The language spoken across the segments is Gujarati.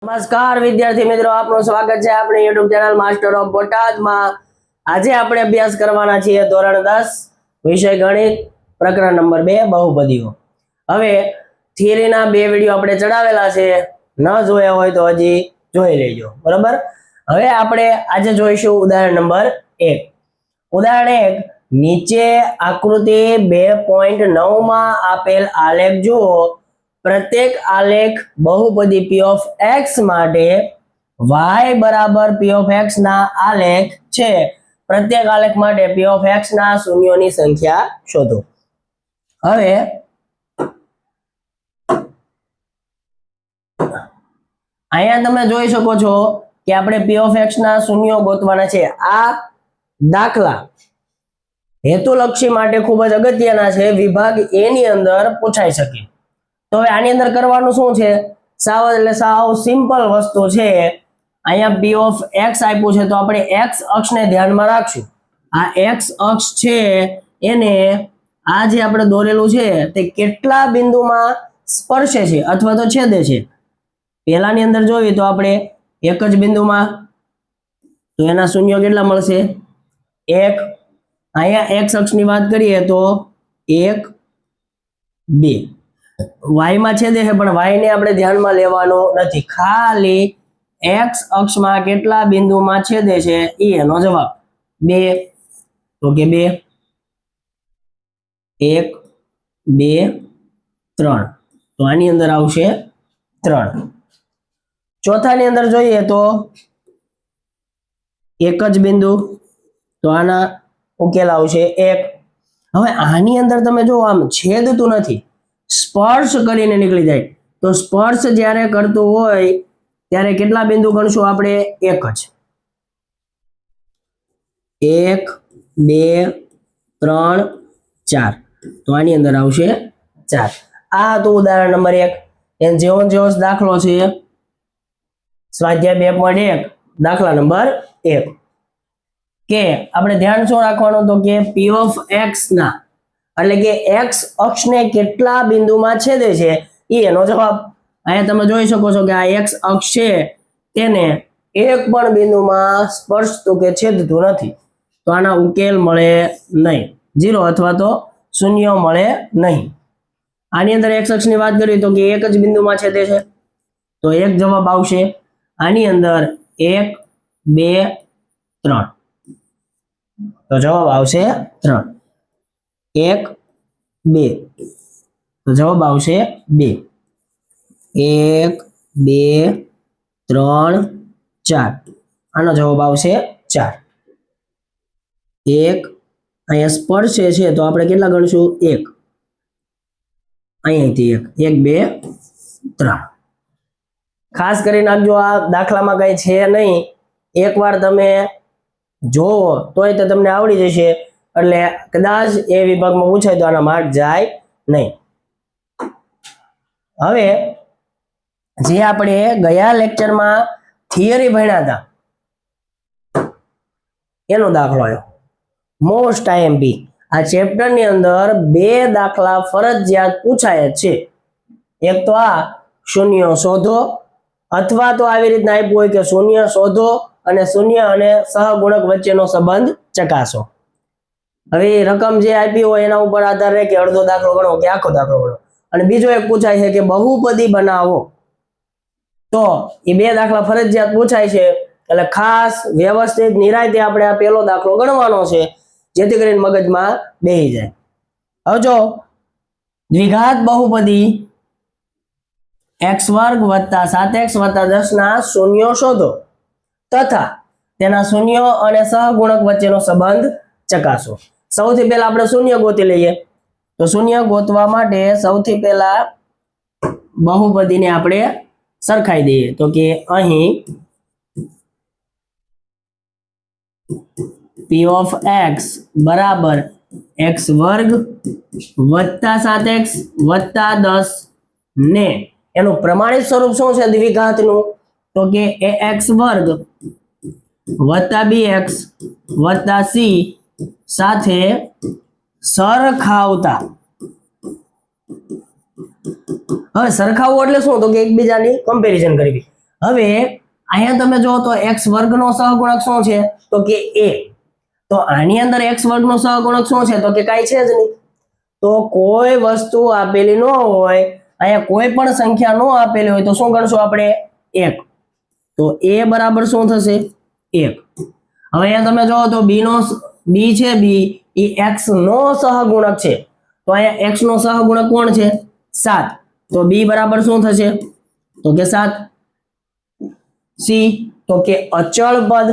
નમસ્કાર વિદ્યાર્થી મિત્રો, આપનું સ્વાગત છે આપણી YouTube ચેનલ માસ્ટર ઓફ બોટાદમાં। આજે આપણે અભ્યાસ કરવાના છીએ ધોરણ 10 વિષય ગણિત પ્રકરણ નંબર 2 બહુપદીઓ। હવે થિયરીના બે વિડિયો આપણે ચડાવેલા છે, ન જોયા હોય તો હજી જોઈ લેજો, બરાબર। હવે આપણે આજે જોઈશું ઉદાહરણ નંબર 1। ઉદાહરણ 1, નીચે આકૃતિ 2.9 માં આપેલ આલેખ જુઓ। प्रत्येक आलेख बहुपदी p of x માટે y બરાબર p of x ના આલેખ છે। પ્રત્યેક આલેખ માટે p of x ના શૂન્યોની સંખ્યા શોધો। હવે અહીંયા તમે જોઈ શકો છો કે આપણે p of x ના શૂન્યો ગોતવાના છે। આ દાખલા હેતુલક્ષી માટે ખૂબ જ અગત્યના છે, વિભાગ A ની અંદર પૂછાઈ શકે। તો હવે આની અંદર કરવાનું શું છે? સાવ એટલે સાવ સિમ્પલ વસ્તુ છે। અહીંયા p of x આપ્યું છે તો આપણે x અક્ષને ધ્યાનમાં રાખશું। આ x અક્ષ છે એને આ જે આપણે દોરેલું છે તે કેટલા બિંદુમાં સ્પર્શે છે અથવા તો છેદે છે। પહેલાની અંદર જોઈએ તો આપણે એક જ બિંદુમાં, તો એના શૂન્યો કેટલા મળશે? 1। અહીંયા x અક્ષની વાત કરીએ તો 1 2। y માં છેદે છે પણ y ને આપણે ધ્યાનમાં લેવાનો નથી, ખાલી x અક્ષમાં કેટલા બિંદુમાં છેદે છે એ એનો જવાબ। 2 તો કે 2 1 2 3, તો આની અંદર આવશે 3। ચોથાની અંદર જોઈએ તો એક જ બિંદુ, તો આના ઉકેલ આવશે 1। હવે આની અંદર તમે જો આમ છેદતું નથી, સ્પર્શ કરીને નીકળી જાય, તો સ્પર્શ જ્યારે કરતું હોય ત્યારે કેટલા બિંદુ ગણશું આપણે? એક જ। 1 2 3 4, તો આની અંદર આવશે 4। આ તો ઉદાહરણ નંબર 1। એમ જેવો દાખલો છે સ્વાધ્યાય 2.1 દાખલા નંબર 1 કે આપણે ધ્યાન શું રાખવાનું? તો કે p of x ના એટલે કે x અક્ષને કેટલા બિંદુમાં છેદે છે એ એનો જવાબ। અહીંયા તમે જોઈ શકો છો કે આ x અક્ષ છે તેને એક પણ બિંદુમાં સ્પર્શતું કે છેદતું નથી, તો આના ઉકેલ મળે નહીં, 0 અથવા તો શૂન્ય મળે નહીં। આની અંદર x અક્ષની વાત કરીએ તો કે એક જ બિંદુમાં છેદે છે તો એક જવાબ આવશે। આની અંદર 1 2 3, તો જવાબ આવશે 3। 1 2, તો જવાબ આવશે 2। 1 2 3 4, આનો જવાબ આવશે 4। 1 અહીંયા સ્પર્શે છે તો આપણે કેટલા ગણશું? 1, અહીંયાથી 1 1 2 3। ખાસ કરી નાખજો, આ દાખલામાં કઈ છે નહીં, એકવાર તમે જોવો તોય તો તમને આવડી જશે, એટલે કદાચ એ વિભાગમાં પૂછાય તો આના માર્ક જાય નહીં। હવે જે આપણે ગયા લેક્ચરમાં થિયરી ભણ્યા હતા એનો દાખલો આવ્યો મોસ્ટ IMP। આ ચેપ્ટરની અંદર 2 દાખલા ફરજિયાત પૂછાય જ છે। એક તો આ શૂન્ય શોધો, અથવા તો આવી રીતના આપ્યું હોય કે શૂન્ય શોધો અને શૂન્ય અને સહગુણક વચ્ચેનો સંબંધ ચકાસો। હવે રકમ જે આપી હોય એના ઉપર આધાર રહે કે અડધો દાખલો ગણો કે આખો દાખલો ગણો। અને બીજો એક પૂછાય છે કે બહુપદી બનાવો, તો એ 2 દાખલા ફરજિયાત પૂછાય છે, એટલે ખાસ વ્યવસ્થિત નિરાંતે આપણે આ પહેલો દાખલો ગણવાનો છે જેથી કરીને મગજમાં બેસી જાય। હવે જો દ્વિઘાત બહુપદી x² + 7x + 10 ના શૂન્યો શોધો તથા તેના શૂન્યો અને સહગુણક વચ્ચેનો સંબંધ ચકાસો। સૌથી પહેલા આપણે શૂન્ય ગોતી લઈએ, તો શૂન્ય ગોતવા માટે સૌથી પહેલા બહુપદીને આપણે સરખાઈ દઈએ, તો કે અહીં p of x બરાબર x² + 7x + 10 ને એનું પ્રમાણિત સ્વરૂપ શું છે દ્વિઘાતનું? તો કે ax² + bx + c સાથે સરખાવતા। હવે સરખાવવું એટલે શું? તો કે એકબીજાની કમ્પેરિઝન કરવી। હવે અહીંયા તમે જો તો x વર્ગનો સહગુણક શું છે તો કે a, તો આની અંદર x વર્ગનો સહગુણક શું છે તો કે કાંઈ છે જ નહીં. તો કોઈ વસ્તુ આપેલી ન હોય, અહીંયા કોઈ પણ સંખ્યા ન આપેલી હોય તો શું ગણશું આપણે 1. તો a બરાબર શું થશે 1. હવે અહીંયા તમે જો તો b છે b એ x નો સહગુણક છે, તો અહીંયા x નો સહગુણક કોણ છે 7, તો b બરાબર શું થશે તો કે 7. c તો કે અચળ પદ,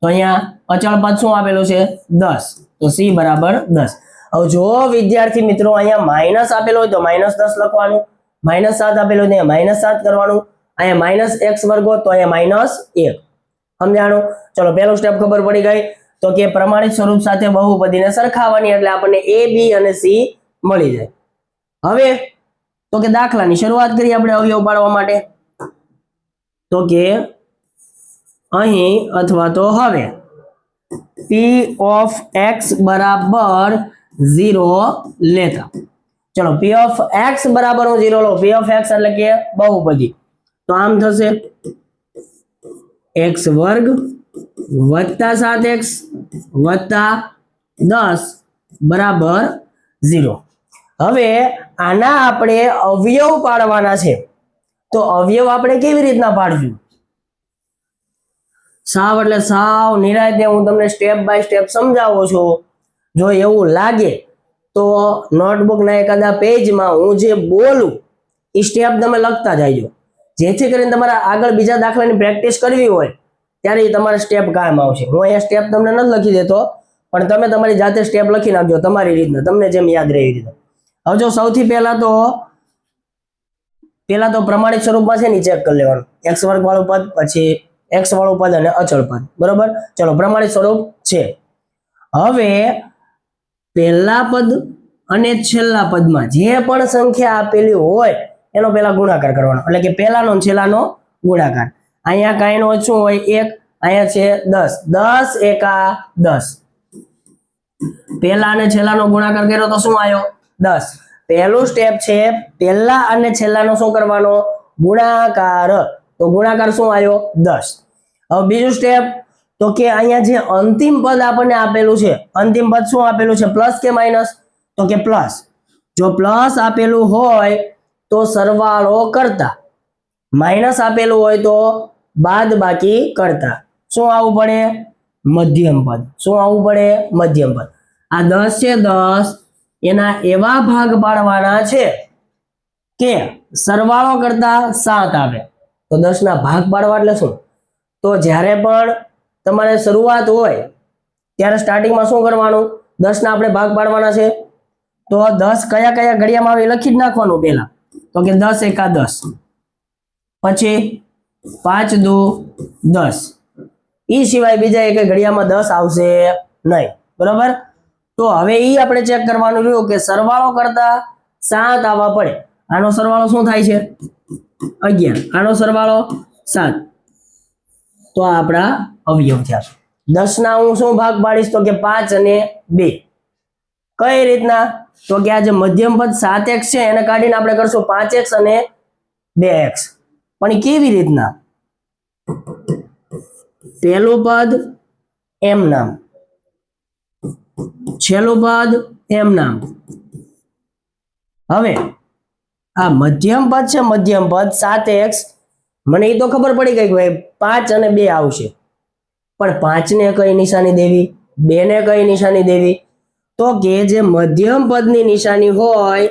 તો અહીંયા અચળ પદ શું આપેલું છે 10, તો c બરાબર 10. હવે જો વિદ્યાર્થી મિત્રો અહીંયા માઈનસ આપેલો હોય તો -10 લખવાનું, -7 આપેલો હોય તો -7 કરવાનું, અહીંયા -x વર્ગ તો અહીંયા -1. સમજાણું? ચલો પહેલું સ્ટેપ ખબર પડી ગઈ. તો કે પ્રમાણિત સ્વરૂપ સાથે બહુપદીને સરખાવવાની એટલે આપણને a b અને c મળી જાય. હવે તો કે દાખલાની શરૂઆત કરીએ આપણે અવયવ પાડવા માટે. તો કે અહીં અથવા તો હવે p of x બરાબર 0 લેતા. ચલો p of x બરાબર હું 0 લઉં. p of x એટલે કે બહુપદી, તો આમ થશે x વર્ગ વત્તા 7x વત્તા 10 બરાબર 0. હવે આના આપણે અવયવ પાડવાના છે, તો અવયવ આપણે કેવી રીતના પાડશું? સાવ એટલે સાવ નિરાંતે હું તમને સ્ટેપ બાય સ્ટેપ સમજાવું છું. જો એવું લાગે તો નોટબુકના એકાદા પેજમાં હું જે બોલું એ સ્ટેપ તમે લખતા જાયજો, જેથી કરીને તમારા આગળ બીજા દાખલાની પ્રેક્ટિસ કરવી હોય ત્યારે તમારા સ્ટેપ કામ આવશે. હું અહીંયા સ્ટેપ તમને નથી લખી દેતો, પણ તમે તમારી જાતે સ્ટેપ લખી નાખજો તમારી રીતના, તમને જેમ યાદ રહે એવી રીતે. હવે જો સૌથી પહેલા તો પ્રમાણિત સ્વરૂપમાં છે ને ચેક કરી લેવાનું, x વર્ગ વાળું પદ, પછી x વાળું પદ અને અચળ પદ. બરોબર, ચલો પ્રમાણિત સ્વરૂપ છે. હવે પહેલા પદ અને છેલ્લા પદમાં જે પણ સંખ્યા આપેલી હોય એનો પહેલા ગુણાકાર કરવાનો, એટલે કે પહેલાનો અને છેલ્લાનો ગુણાકાર. અહીંયા કાંઈનો શું હોય 1, અહીંયા છે 10, 10 એકા 10. પહેલા અને છેલ્લાનો ગુણાકાર કર્યો તો શું આવ્યો 10. પહેલું સ્ટેપ છે પહેલા અને છેલ્લાનો શું કરવાનો ગુણાકાર, તો ગુણાકાર શું આવ્યો 10. હવે બીજું સ્ટેપ તો કે અહીંયા જે અંતિમ પદ આપણને આપેલું છે, અંતિમ પદ શું આપેલું છે પ્લસ કે માઈનસ, તો કે પ્લસ. જો પ્લસ આપેલું હોય તો સરવાળો કરતા, માઈનસ આપેલું હોય તો બાદ બાકી કરતા શું આવવું પડે મધ્યમ પદ. શું આવવું પડે મધ્યમ પદ. આ 10 છે 10 એના એવા ભાગ પાડવાના છે કે સરવાળો કરતા 7 આવે, તો 10 ના ભાગ પાડવા એટલે શું, તો જ્યારે પણ તમારે શરૂઆત હોય ત્યારે સ્ટાર્ટિંગમાં શું કરવાનું 10 ના આપણે ભાગ પાડવાના છે, તો 10 કયા કયા ઘડિયામાં આવે લખી જ નાખવાનું પહેલા. તો કે 10 એકા 10, પછી 5 દુ 10, એ સિવાય બીજા એક ઘડિયામાં 10 આવશે નહીં. બરોબર, તો હવે એ આપણે ચેક કરવાનું રહ્યું કે સરવાળો કરતા 7 આવવા પડે. આનો સરવાળો શું થાય છે 11, આનો સરવાળો 7, તો આ આપણા અવયવ થયા. 10 ના હું શું ભાગ પાડીશ તો કે 5 અને 2. કઈ રીતના, તો કે આ જે મધ્યમ પદ 7x છે એને કાઢીને આપણે કરશું 5x અને 2x. પણ કેવી રીતના, પહેલું પદ એમ નામ, છેલ્લું પદ એમ નામ. હવે આ મધ્યમ પદ છે, મધ્યમ પદ 7x, મને એ તો ખબર પડી ગઈ કે ભાઈ 5 અને 2 આવશે, પણ 5 ને કઈ નિશાની દેવી, 2 ને કઈ નિશાની દેવી, તો કે જે મધ્યમ પદની નિશાની હોય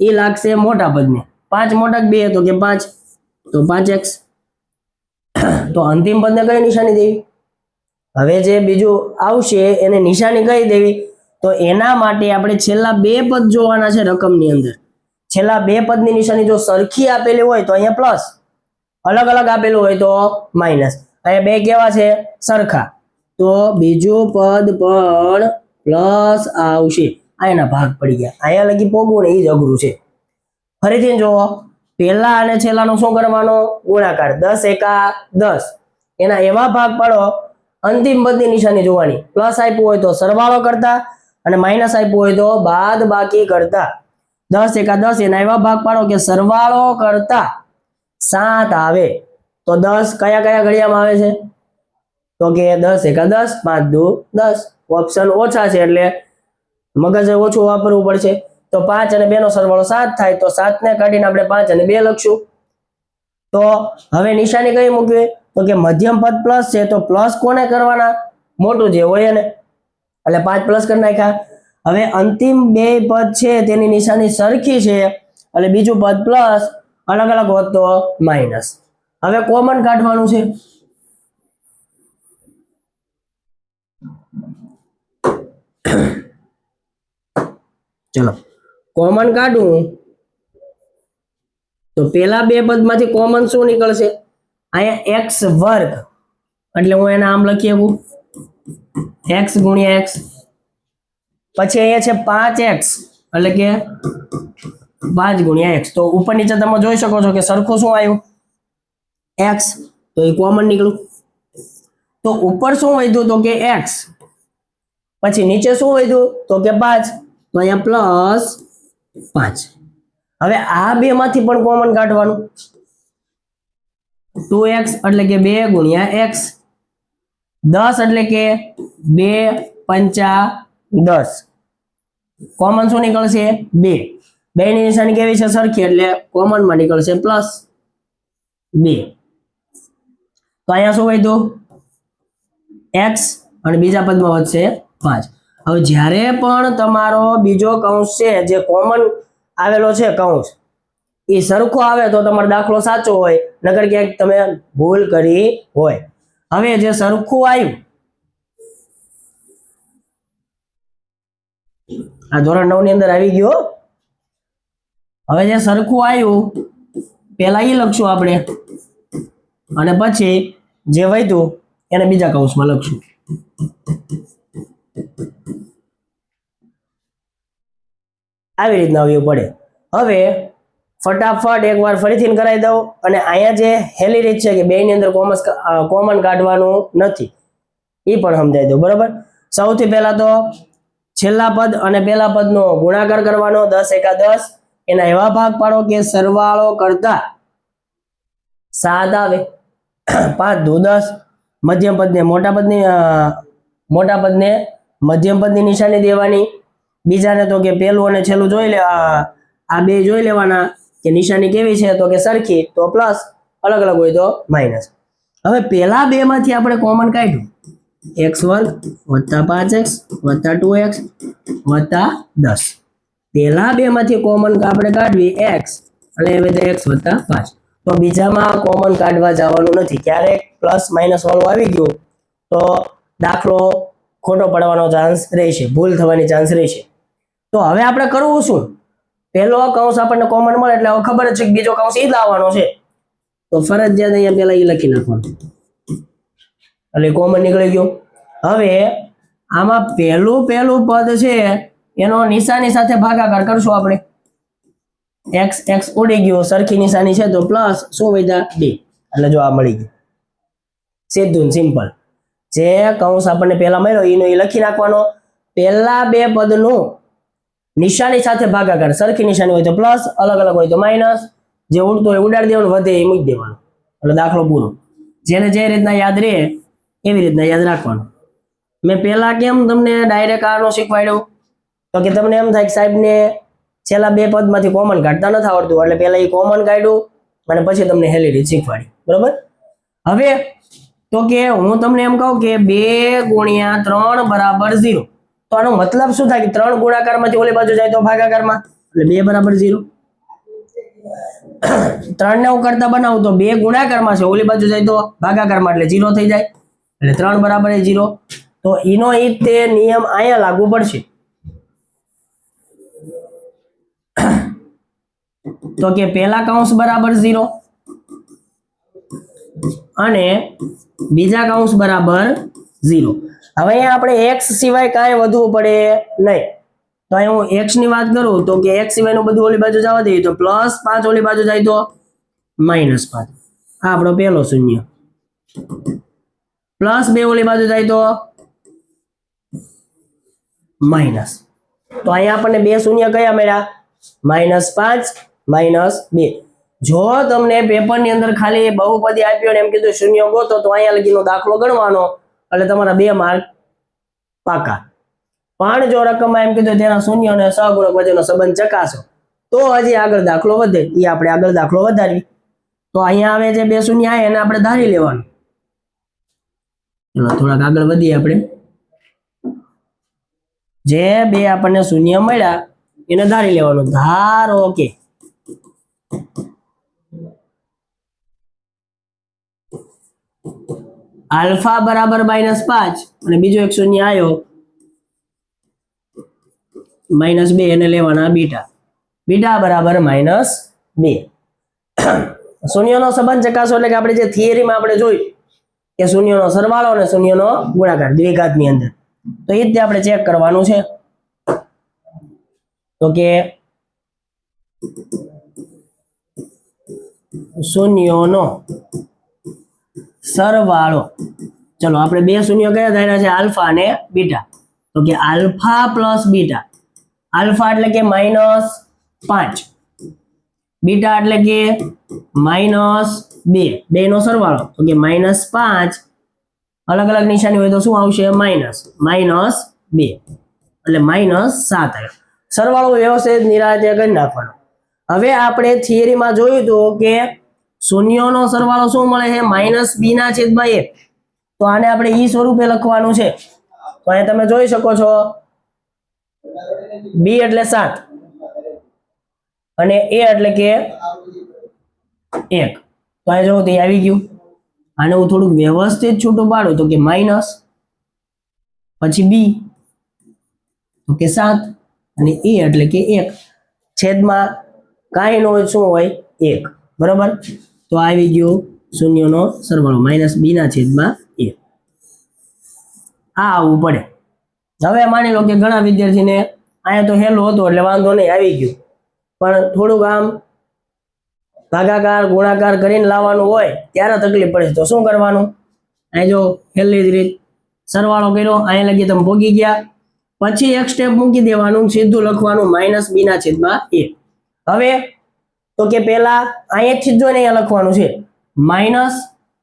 એ લાગશે મોટા પદને. 5 મોટા 2 તો કે 5, તો 5x. તો અંતિમ પદને કઈ નિશાની દેવી, હવે જે બીજું આવશે એને નિશાની કઈ દેવી, તો એના માટે આપણે છેલ્લા 2 પદ જોવાના છે રકમની અંદર. છેલ્લા 2 પદની નિશાની જો સરખી આપેલી હોય તો અહીંયા પ્લસ, અલગ અલગ આપેલું હોય તો માઇનસ. અહીંયા 2 કેવા છે સરખા, તો બીજું પદ પણ પ્લસ આવશે. આ એના ભાગ પડી ગયા, અહીંયા લગી પોગવું ને એ જ અઘરું છે. ફરીથી જુઓ, પહેલા અને છેલ્લાનો શું કરવાનો ગુણાકાર, 10 એકા 10, એના એવા ભાગ પાડો અંતિમ પદની નિશાની જોવાની, પ્લસ આપ્યું હોય તો સરવાળો કરતા અને માઇનસ આપ્યું હોય તો બાદ બાકી કરતા. 10 એકા 10 એના એવા ભાગ પાડો કે સરવાળો કરતા 7 આવે, તો 10 કયા કયા ઘડિયામાં આવે છે? તો કે 10 એકા 10, 5 દુ 10. ઓપ્શન ઓછા છે એટલે મગજ ઓછું વાપરવું પડશે. તો 5 અને 2 નો સરવાળો 7 થાય, તો 7 ને કાઢીને આપણે 5 અને 2 લખશું. તો હવે નિશાની કઈ મૂકવી? તો કે મધ્યમ પદ પ્લસ છે, તો પ્લસ કોને કરવાના? મોટું જે હોય એને. એટલે 5 પ્લસ કરી નાખ્યા. હવે અંતિમ બે પદ છે તેની નિશાની સરખી છે, એટલે બીજું પદ પ્લસ, અલગ અલગ હોત તો માઇનસ. હવે કોમન કાઢવાનું છે. ચલો કોમન કાઢું તો પેલા બે પદમાંથી કોમન શું નીકળશે? અહીંયા x વર્ગ, એટલે હું એને આમ લખી શકું x ગુણ્યા x. પછી અહીંયા છે 5x, એટલે કે 5 ગુણ્યા x. તો ઉપર નીચે તમે જોઈ શકો છો કે સરખું શું આવ્યું? x. તો એ કોમન નીકળ્યું. તો ઉપર શું વધ્યું? તો કે x. પછી નીચે શું વધ્યું? તો કે 5. તો અહીંયા પ્લસ 5. હવે આ બે માંથી પણ કોમન કાઢવાનું. 2x એટલે કે 2 ગુણ્યા x. 10 એટલે કે 2 પંચા 10. કોમન શું નીકળશે? 2. બેની નિશાની કેવી છે? સરખી, એટલે કોમન માં નીકળશે પ્લસ 2. તો અહીંયા શું વધ્યું? x અને બીજા પદમાં વધશે 5. હવે જ્યારે પણ તમારો બીજો કૌંસ છે જે કોમન આવેલો છે કૌંસ એ સરખો આવે તો તમારો દાખલો સાચો હોય, નકર ક્યાંક તમે ભૂલ કરી હોય. હવે જે સરખું આવ્યું આ ધોરણ 9 ની અંદર આવી ગયો. હવે જે સરખું આવ્યું પેલા એ લખશું આપણે, અને પછી જે વધ્યું એને બીજા કૌંસમાં લખશું. આવી રીતના આવવું પડે. હવે ફટાફટ એકવાર ફરીથી કરાવી દઉં, અને અહીંયા જે હેલી રીત છે કે બેની અંદર કોમન કાઢવાનું નથી એ પણ સમજાવી દઉં. બરોબર. સૌથી પહેલા તો છેલ્લા પદ અને પહેલા પદનો ગુણાકાર કરવાનો. 10 એકા 10. એના એવા ભાગ પાડો કે સરવાળો કરતા 7 આવે. 5 દુ 10. મધ્યમ પદને મોટા પદને મધ્યમ પદની નિશાની દેવાની. બીજાને તો કે પહેલું અને છેલ્લું જોઈ લે, આ બે જોઈ લેવાના કે નિશાની કેવી છે, તો કે સરખી, તો પ્લસ, અલગ અલગ હોય તો માઇનસ. હવે પહેલા બે માંથી આપણે કોમન કાઢ્યું. x વર્ગ વત્તા 5x વત્તા 2x વત્તા 10. પહેલા બે માંથી કોમન આપણે કાઢવી x, અને હવે x વત્તા 5. તો બીજામાં કોમન કાઢવા જવાનું નથી. ક્યારેક પ્લસ માઇનસ વાળું આવી ગયું તો દાખલો ખોટો પડવાનો ચાન્સ રહેશે, ભૂલ થવાની ચાન્સ રહેશે. તો હવે આપણે કરવું શું? પહેલો કૌંસ આપણને કોમન મળે એટલે હવે ખબર જ છે કે બીજો કૌંસ એ જ લાવવાનો છે, તો ફરજિયાત અહીંયા પહેલા એ લખી નાખવાનું, એટલે કોમન નીકળી ગયું. હવે આમાં પહેલું પદ છે એનો નિશાની સાથે ભાગાકાર કરશું આપણે. x ઉડી ગયો, સરખી નિશાની છે તો પ્લસ શું વધ્યા? 2. એટલે જો આ મળી ગયું. સીધું સિમ્પલ. જે કૌંસ આપણને પહેલા મળ્યો એનો એ લખી નાખવાનો. પહેલા બે પદનું નિશાની સાથે ભાગાકાર, સરખી નિશાની હોય તો પ્લસ, અલગ અલગ હોય તો માઇનસ. જે ઉડતો હોય ઉડાડી દેવાનું, વધે એ મૂકી દેવાનું, એટલે દાખલો પૂરો. જેને જે રીતના યાદ રહે એવી રીતના યાદ રાખવાનું. મેં પહેલા કેમ તમને ડાયરેક્ટ આનો શીખવાડ્યું? તો કે તમને એમ થાય કે સાહેબને છેલ્લા બે પદમાંથી કોમન કાઢતા નથી આવડતું, એટલે પહેલા એ કોમન કાઢ્યું અને પછી તમને હેલી રીત શીખવાડી. બરોબર. હવે તો કે હું તમને એમ કહું કે 2 ગુણ્યા 3 બરાબર 0. તો આનો મતલબ શું થાય કે 3 ગુણાકારમાંથી ઓલી બાજુ જાય તો ભાગાકારમાં, એટલે 2 બરાબર 0. 3 ને હું કરતા બનાવું તો 2 ગુણાકારમાં છે, ઓલી બાજુ જાય તો ભાગાકારમાં, એટલે 0 થઈ જાય, એટલે 3 બરાબર 0. તો એનો તે નિયમ અહીંયા લાગુ પડશે. તો કે પહેલા કૌંસ બરાબર 0 અને બીજા કૌંસ બરાબર 0. હવે અહીંયા આપણે x સિવાય કાંઈ વધવું પડે નહીં. તો અહીં હું x ની વાત કરું તો કે x સિવાયનું બધું ઓલી બાજુ જવા દઈએ તો +5 ઓલી બાજુ જાય તો -5. આ આપણો પહેલો શૂન્ય. +2 ઓલી બાજુ જાય તો માઇનસ. તો અહીંયા આપણને બે શૂન્ય કયા મળ્યા? -5 -2. જો તમને પેપરની અંદર ખાલી બહુપદી આપ્યો ને એમ કીધું શૂન્ય ગોતો તો અહીંયા લગીનો દાખલો ગણવાનો એટલે તમારા 2 માર્ક પાકા. પણ જો રકમમાં એમ કીધું તેના શૂન્ય અને સહગુણક વચ્ચેનો સંબંધ ચકાસો તો હજી આગળ દાખલો વધે. એ આપણે આગળ દાખલો વધારવી. તો અહીંયા આવે છે 2 શૂન્ય આવે એને આપણે ધારી લેવાનું. ચલો થોડાક આગળ વધીએ આપણે. જે 2 આપણને શૂન્ય મળ્યા એને ધારી લેવાનું. ધારો કે આલ્ફા બરાબર -5 અને બીજો એક શૂન્ય આવ્યો -2 એને લેવાના બીટા. બીટા બરાબર -2. શૂન્યનો સંબંધ ચકાસો એટલે કે આપણે જે થિયરીમાં આપણે જોયું કે શૂન્યનો સરવાળો અને શૂન્યનો ગુણાકાર દ્વિઘાતની અંદર, તો એ રીતે આપણે ચેક કરવાનું છે. તો કે શૂન્યનો સરવાળો, ચલો આપણે 2 શૂન્ય કયા ધાર્યા છે? આલ્ફા અને બીટા. તો કે આલ્ફા પ્લસ બીટા. આલ્ફા એટલે કે -5, બીટા એટલે કે -2, બેનો સરવાળો તો કે -5, અલગ અલગ નિશાની હોય તો શું આવશે? -2 એટલે -7 આવ્યો. સરવાળો વ્યવસ્થિત નિરાંતે કરી નાખવાનો. હવે આપણે થિયરીમાં જોયું હતું કે શૂન્યનો સરવાળો શું મળે છે? -b/1. તો આને આપણે ઈ સ્વરૂપે લખવાનું છે. તો અહીંયા તમે જોઈ શકો છો b એટલે 7 અને a એટલે કે 1. તો આ જો તે આવી ગયું. આને હું થોડુંક વ્યવસ્થિત છૂટું પાડું તો કે માઇનસ, પછી b તો કે 7 અને a એટલે કે 1. છેદમાં કાંઈ ન હોય, શું હોય? 1. બરાબર. તો આવી ગયું શૂન્યનો સરવાળો -b/1. આ આવવું પડે. હવે માની લો કે ઘણા વિદ્યાર્થીને અહીંયા તો હેલો હતો એટલે વાંધો નહીં, આવી ગયું. પણ થોડુંક આમ ભાગાકાર ગુણાકાર કરીને લાવવાનું હોય ત્યારે તકલીફ પડે. તો શું કરવાનું? અહીં જો હેલી જ રીત સરવાળો કર્યો, અહીંયા લગી તમે ભોગી ગયા, પછી એક સ્ટેપ મૂકી દેવાનું, સીધું લખવાનું -b/1. હવે તો કે પેલા અહીંયાથી જ જોઈને અહીંયા લખવાનું છે માઇનસ,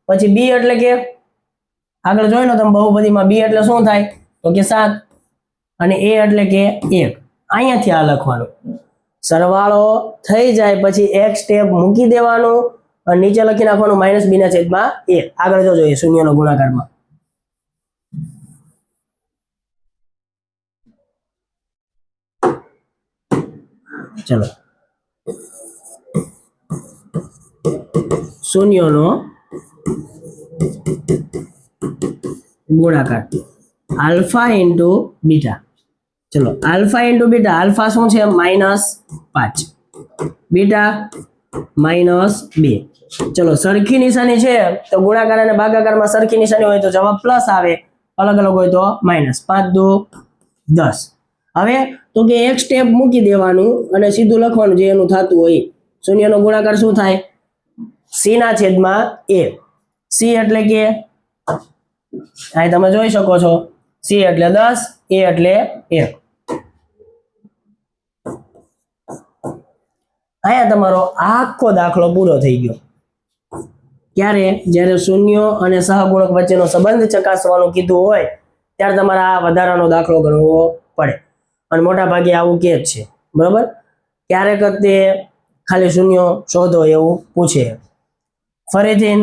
પછી b એટલે કે આગળ જોઈ લો તમે બહુપદીમાં b એટલે શું થાય? તો કે 7 અને a એટલે કે 1. અહીંયાથી આ લખવાનું. સરવાળો થઈ જાય પછી એક સ્ટેપ મૂકી દેવાનું અને નીચે લખી નાખવાનું -b/1. આગળ જો જોઈએ શૂન્યનો ગુણાકારમાં. ચલો શૂન્યનો ગુણાકાર આલ્ફા ઇન્ટુ બીટા. ચલો આલ્ફા ઇન્ટુ બીટા. આલ્ફા શું છે? -5, બીટા -2. ચલો સરખી નિશાની છે તો ગુણાકાર અને ભાગાકારમાં સરખી નિશાની હોય તો જવાબ પ્લસ આવે, અલગ અલગ હોય તો માઇનસ. 5 × 2 = 10. હવે તો કે એક સ્ટેપ મૂકી દેવાનું અને સીધું લખવાનું જે એનું થતું હોય. શૂન્યનો ગુણાકાર શું થાય? c/a. c એટલે કે અહીં તમે જોઈ શકો છો c એટલે 10, a એટલે 1. અહીંયા તમારો આખો દાખલો પૂરો થઈ ગયો. ક્યારે? જ્યારે શૂન્ય અને સહગુણક વચ્ચેનો સંબંધ ચકાસવાનું કીધું હોય ત્યારે તમારે આ વધારાનો દાખલો ગણવો પડે. અને મોટા ભાગે આવું કે જ છે. બરાબર. ક્યારેક તે ખાલી શૂન્ય શોધો એવું પૂછે. ફરીથી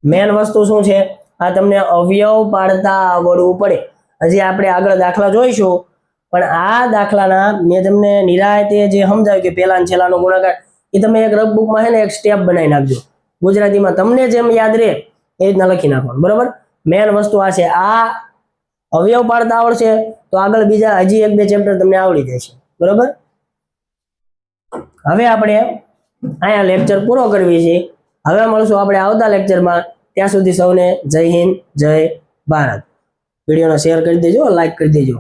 મેન વસ્તુ શું છે? આ તમને અવયવ પાડતા આવડવું પડે. હજી આપણે આગળ દાખલા જોઈશું, પણ આ દાખલાના મેં તમને નિરાંતે જે સમજાવ્યું કે પહેલા અને છેલ્લાનો ગુણાકાર, એ તમે એક રફબુકમાં છે ને એક સ્ટેપ બનાવી નાખજો. ગુજરાતીમાં તમને જેમ યાદ રહે એ રીતના લખી નાખવાનું. બરાબર. મેન વસ્તુ આ છે. આ અવયવ પાડતા આવડશે તો આગળ બીજા હજી 1-2 ચેપ્ટર તમને આવડી જશે. બરાબર. હવે આપણે અહીંયા લેક્ચર પૂરો કરવી છે. હવે મળશું આપણે આવતા લેક્ચરમાં. ત્યાં સુધી સૌને જય હિન્દ, જય ભારત. વિડીયોને શેર કરી દેજો, લાઈક કરી દેજો.